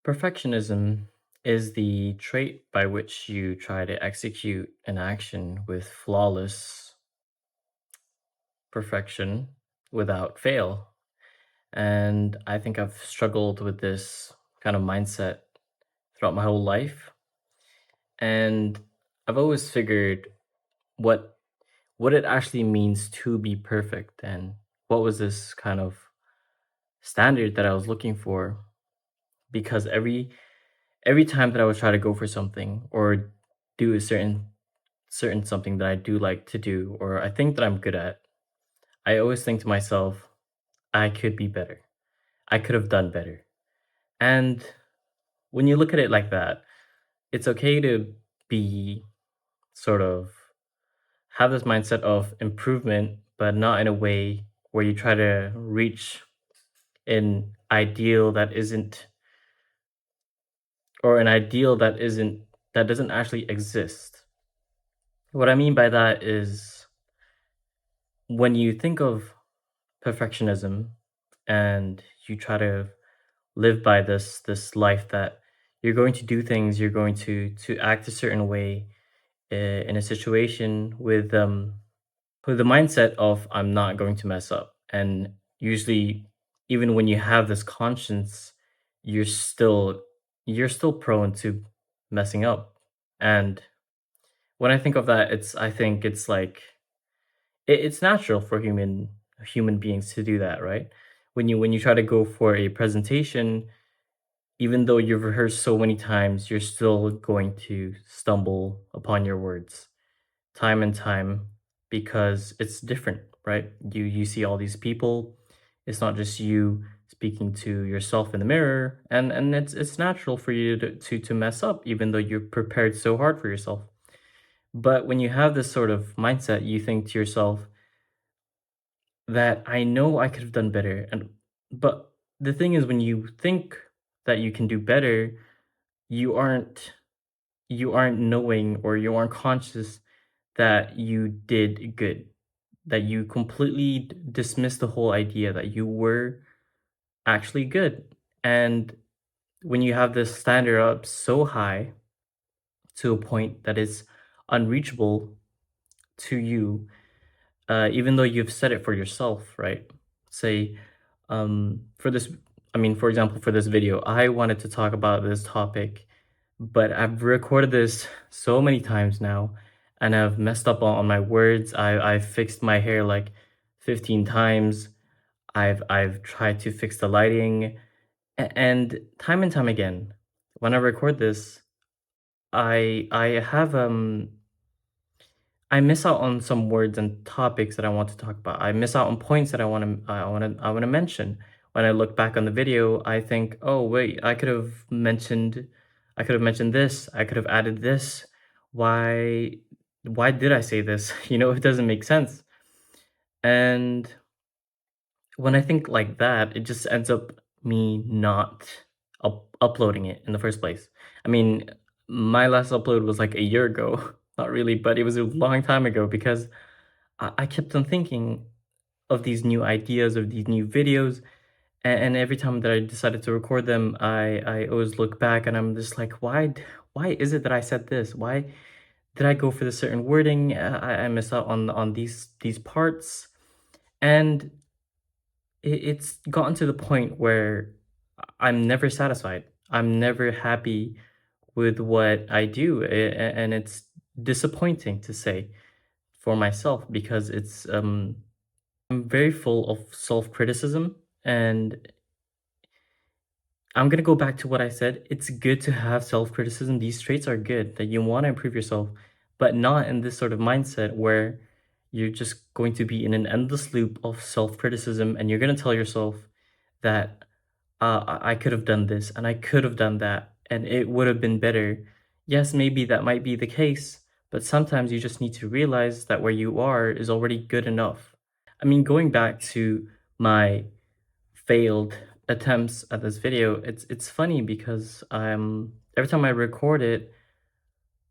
Perfectionism is the trait by which you try to execute an action with flawless perfection without fail. And I think I've struggled with this kind of mindset throughout my whole life. And I've always figured what what it actually means to be perfect and what was this kind of standard that I was looking for because every time that I would try to go for something or do a certain something that I do like to do or I think that I'm good at, I always think to myself, I could be better. I could have done better. And when you look at it like that, it's okay to be sort of have this mindset of improvement, but not in a way where you try to reach an ideal that isn't or an ideal that doesn't actually exist. What I mean by that is when you think of perfectionism and you try to live by this life that you're going to do things, you're going to act a certain way in a situation with the mindset of I'm not going to mess up. And usually even when you have this conscience, you're still you're still prone to messing up. And when I think of that, I think it's like it's natural for human beings to do that, right? When you try to go for a presentation, even though you've rehearsed so many times, you're still going to stumble upon your words time and time because it's different, right? You see all these people. It's not just you speaking to yourself in the mirror, and it's natural for you to mess up, even though you prepared so hard for yourself. But when you have this sort of mindset, you think to yourself that I know I could have done better, and but the thing is, when you think that you can do better, you aren't you aren't knowing or you aren't conscious that you did good, that you completely dismiss the whole idea that you were actually good. And when you have this standard up so high to a point that is unreachable to you, even though you've set it for yourself, right? Say, for this, I mean, for example, for this video, I wanted to talk about this topic, but I've recorded this so many times now, and I've messed up on my words. I've fixed my hair like 15 times. I've tried to fix the lighting, and time again, when I record this, I have I miss out on some words and topics that I want to talk about. I miss out on points that I want to mention. When I look back on the video, I think, "Oh, wait, I could have mentioned this. I could have added this. Why why did I say this?" It doesn't make sense. And when I think like that, it just ends up me not uploading it in the first place. I mean, my last upload was like a year ago. Not really, but it was a long time ago because I kept on thinking of these new ideas, of these new videos, and every time that I decided to record them, I always look back and I'm just like, why is it that I said this? Why did I go for the certain wording? I missed out on these parts, and it's gotten to the point where I'm never satisfied. I'm never happy with what I do, and it's disappointing to say for myself because I'm very full of self-criticism, and I'm gonna go back to what I said. It's good to have self-criticism. These traits are good, that you wanna improve yourself, but not in this sort of mindset where you're just going to be in an endless loop of self-criticism, and you're gonna tell yourself that, I could have done this, and I could have done that, and it would have been better." Yes, maybe that might be the case, but sometimes you just need to realize that where you are is already good enough. I mean, going back to my failed attempts at this video, it's funny because every time I record it,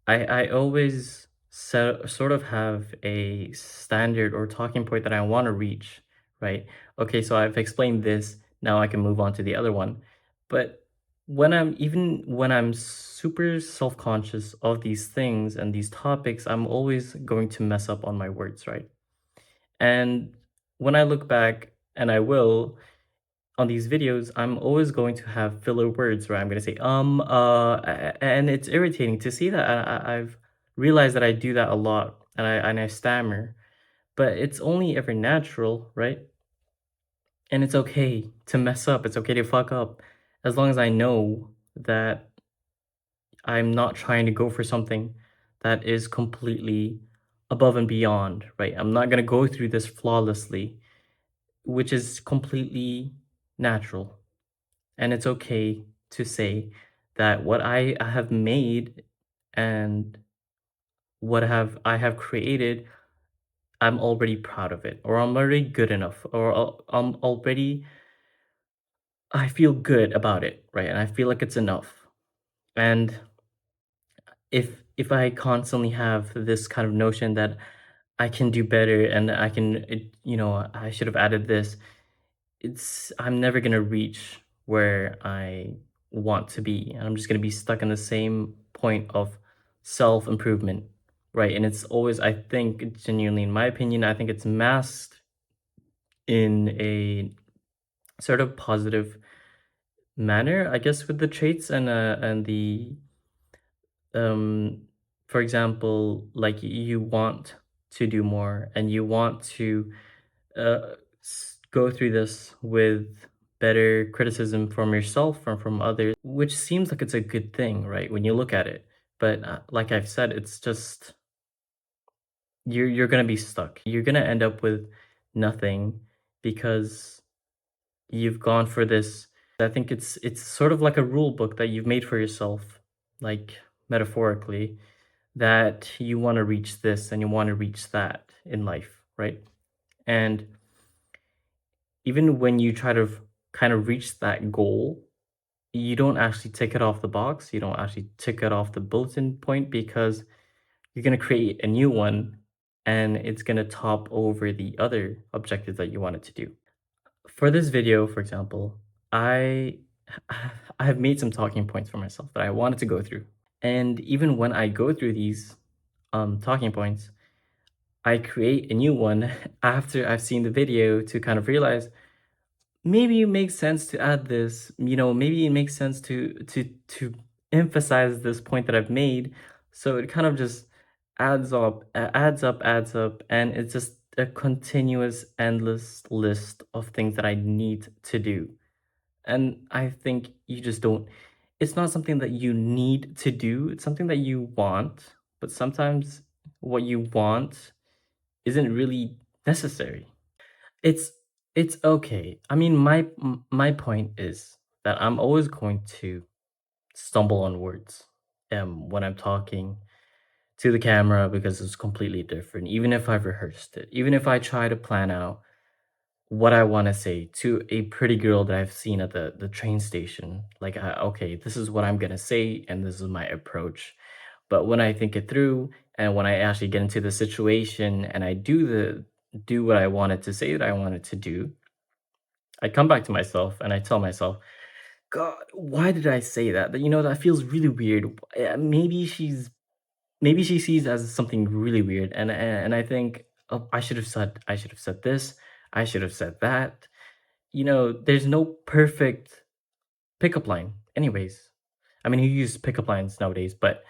I always sort of have a standard or talking point that I want to reach, right? Okay, so I've explained this. Now I can move on to the other one, but when I'm super self-conscious of these things and these topics, I'm always going to mess up on my words, right? And when I look back, and I will, on these videos, I'm always going to have filler words where I'm gonna say, and it's irritating to see that. I've realized that I do that a lot, and I stammer, but it's only ever natural, right? And it's okay to mess up. It's okay to fuck up, as long as I know that I'm not trying to go for something that is completely above and beyond, right? I'm not gonna go through this flawlessly, which is completely natural. And it's okay to say that what I have made and what have I have created, I'm already proud of it, or I'm already good enough, or I'm already, I feel good about it, right? And I feel like it's enough. And if I constantly have this kind of notion that I can do better and I can, I should have added this, I'm never gonna reach where I want to be, and I'm just gonna be stuck in the same point of self-improvement, right? And it's always, I think, genuinely, in my opinion, I think it's masked in a sort of positive manner, I guess, with the traits and the um for example, like you want to do more and you want to go through this with better criticism from yourself or from others, which seems like it's a good thing, right? When you look at it. But like I've said, it's just you're gonna be stuck. You're gonna end up with nothing because you've gone for this. I think it's sort of like a rule book that you've made for yourself, like metaphorically, that you want to reach this and you want to reach that in life, right? And even when you try to kind of reach that goal, you don't actually tick it off the box. You don't actually tick it off the bulletin point because you're going to create a new one and it's going to top over the other objectives that you wanted to do. For this video, for example, I I have made some talking points for myself that I wanted to go through. And even when I go through these talking points, I create a new one after I've seen the video to kind of realize maybe it makes sense to add this, maybe it makes sense to emphasize this point that I've made. So it kind of just adds up, and it's just a continuous, endless list of things that I need to do. And I think you just don't, it's not something that you need to do, it's something that you want, but sometimes what you want isn't really necessary. It's it's okay. I mean, my point is that I'm always going to stumble on words when I'm talking to the camera because it's completely different. Even if I've rehearsed it, even if I try to plan out what I want to say to a pretty girl that I've seen at the train station, like okay, this is what I'm gonna say and this is my approach. But when I think it through and when I actually get into the situation and I do what I wanted to say that I wanted to do, I come back to myself and I tell myself, "God, why did I say that? That feels really weird. Maybe she sees as something really weird." And I think, "Oh, I should have said this. I should have said that." There's no perfect pickup line anyways. I mean, you use pickup lines nowadays, but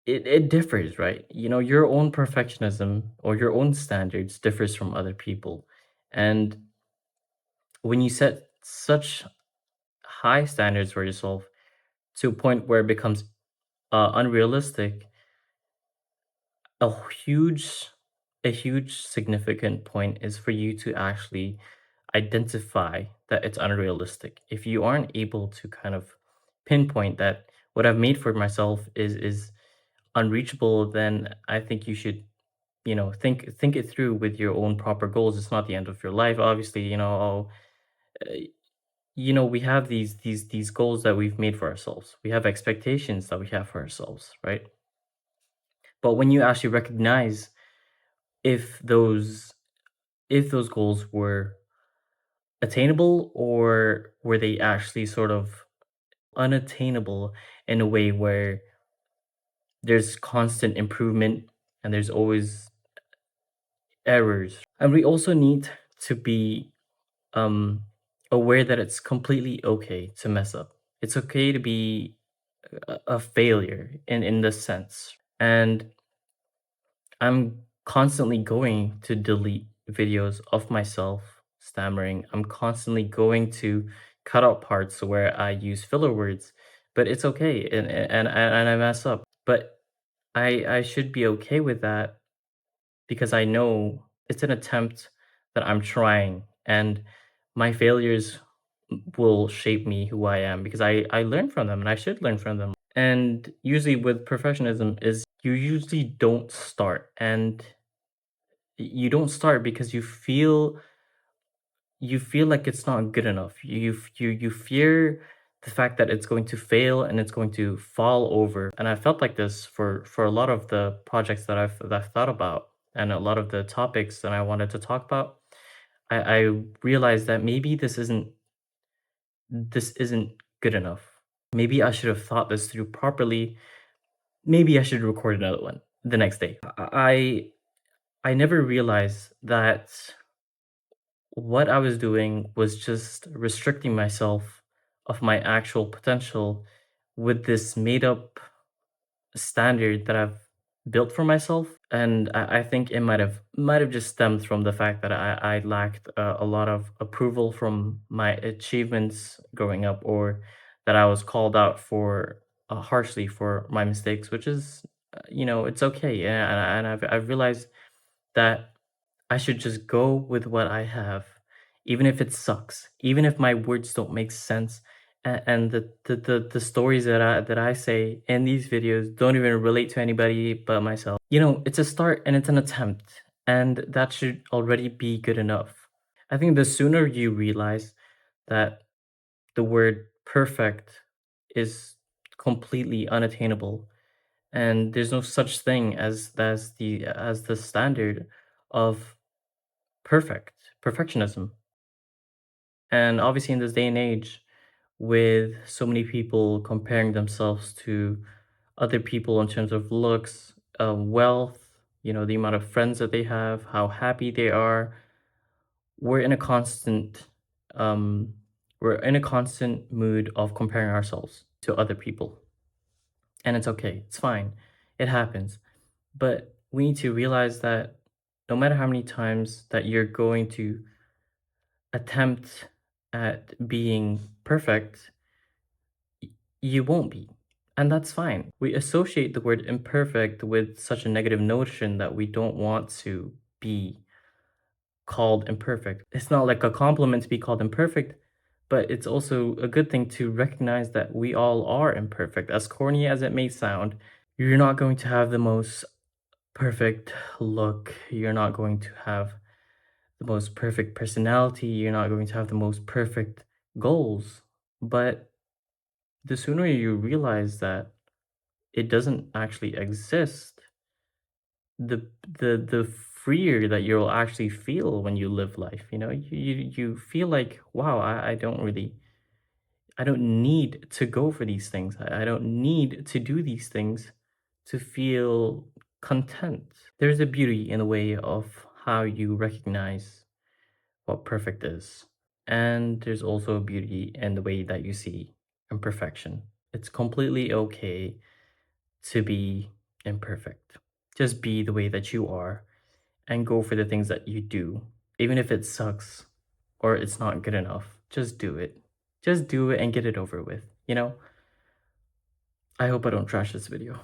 it differs, right? Your own perfectionism or your own standards differs from other people. And when you set such high standards for yourself to a point where it becomes unrealistic, a huge a huge significant point is for you to actually identify that it's unrealistic. If you aren't able to kind of pinpoint that what I've made for myself is unreachable, then I think you should, think it through with your own proper goals. It's not the end of your life, obviously. We have these goals that we've made for ourselves. We have expectations that we have for ourselves, right? But when you actually recognize if those goals were attainable, or were they actually sort of unattainable in a way where there's constant improvement and there's always errors. And we also need to be um, aware that it's completely okay to mess up. It's okay to be a failure in this sense. And I'm constantly going to delete videos of myself stammering. I'm constantly going to cut out parts where I use filler words, but it's okay, and I mess up. But I should be okay with that because I know it's an attempt that I'm trying, and my failures will shape me who I am because I learn from them and I should learn from them. And usually with perfectionism is you usually don't start, and you don't start because you feel like it's not good enough. You fear the fact that it's going to fail and it's going to fall over. And I felt like this for a lot of the projects that I've thought about and a lot of the topics that I wanted to talk about. I realized that maybe this isn't good enough. Maybe I should have thought this through properly. Maybe I should record another one the next day. I never realized that what I was doing was just restricting myself of my actual potential with this made up standard that I've built for myself. And I think it might have just stemmed from the fact that I lacked a lot of approval from my achievements growing up, or that I was called out for harshly for my mistakes, which is, it's okay. Yeah, and I've realized that I should just go with what I have, even if it sucks, even if my words don't make sense, and the stories that I say in these videos don't even relate to anybody but myself. It's a start and it's an attempt, and that should already be good enough. I think the sooner you realize that the word perfect is completely unattainable, and there's no such thing as the standard of perfectionism. And obviously, in this day and age, with so many people comparing themselves to other people in terms of looks, wealth, the amount of friends that they have, how happy they are, we're in a constant, um, we're in a constant mood of comparing ourselves to other people, and it's okay. It's fine. It happens. But we need to realize that no matter how many times that you're going to attempt at being perfect, you won't be. And that's fine. We associate the word imperfect with such a negative notion that we don't want to be called imperfect. It's not like a compliment to be called imperfect, but it's also a good thing to recognize that we all are imperfect. As corny as it may sound, you're not going to have the most perfect look. You're not going to have the most perfect personality. You're not going to have the most perfect goals. But the sooner you realize that it doesn't actually exist, the freer that you'll actually feel when you live life. You feel like, wow, I don't need to go for these things. I don't need to do these things to feel content. There's a beauty in the way of how you recognize what perfect is. And there's also a beauty in the way that you see imperfection. It's completely okay to be imperfect. Just be the way that you are and go for the things that you do. Even if it sucks or it's not good enough, just do it. Just do it and get it over with. I hope I don't trash this video.